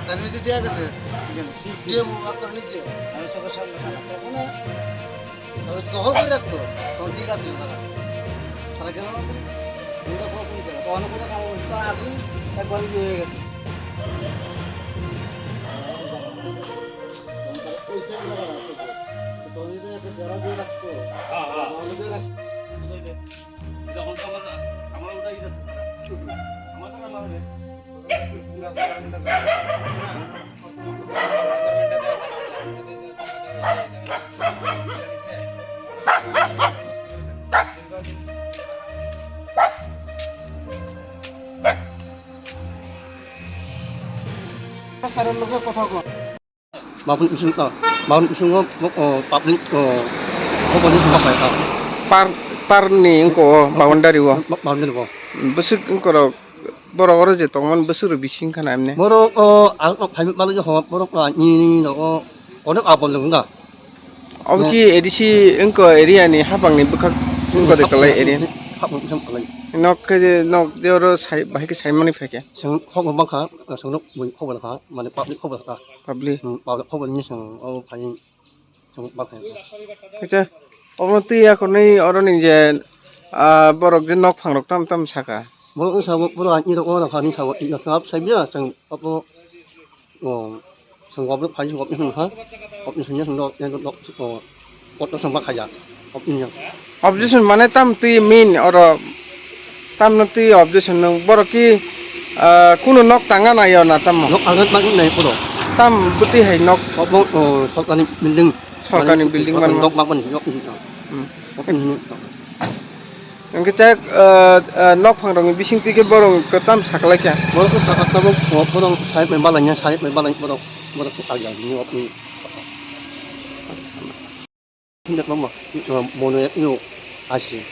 তার নিচে দেওয়া গেছে দিয়ে আপনার নিচে আমি চোখের সামনে খারাপ তখন দখল করে রাখতো তখন ঠিক আছে তারা তারা কেন দুটো কখন করে তখন কোনো কাম করতো আগুন একবার ইয়ে হয়ে গেছে ওই সাইড জায়গা আছে তখন যদি একটা বেড়া দিয়ে রাখতো দিয়ে রাখতো যখন আমার ওটাই গেছে আমার তো আমার সারের লোকে কথা কয় 마분 우승 마분 우승 빠블 호번이 생각해 parni engko boundary wo 마분들 뭐 besuk engko boro boro je tongman besuk bising kana amne 뭐로 아 발밑 말로 저 뭐로 아니 너 어느 아벌는가 obki edisi engko area ni habang ni bekak engko de kalai area 하고 좀 걸려 nok ke nok deoro sai bahai ke sai mani feke 생 호번 방카 성록 뭐 호번 가 만에 빠블 호번 가 public 빠블 호번 니생 발이 좀 막해 kete omoti akonai oroni je borok je nok phangrok tam tam saka 뭐로 사고 뭐로 아니도 오나 가는 사고 이거 납 사비야 생 아버 생각을 발이 좀 없는 하 없는 생각 너 어떤 생각 하자 없는 objection mane tam tui mean oro tam no tui objection nang boroki kuno nok tanga na yo na tam 너 아는 막 내 보도 tam buti hai nok 석가니 빌딩 sorkani building man 너 막만 너 engke nok phangrok ni bising tike borong ke tam saklai kya 뭐로 사고 보도 살 멤버는 살 멤버는 보도 아야 니 없니 근데 뭐뭐 뭐는 이거 아시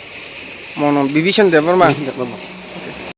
mono division de borma 근데 뭐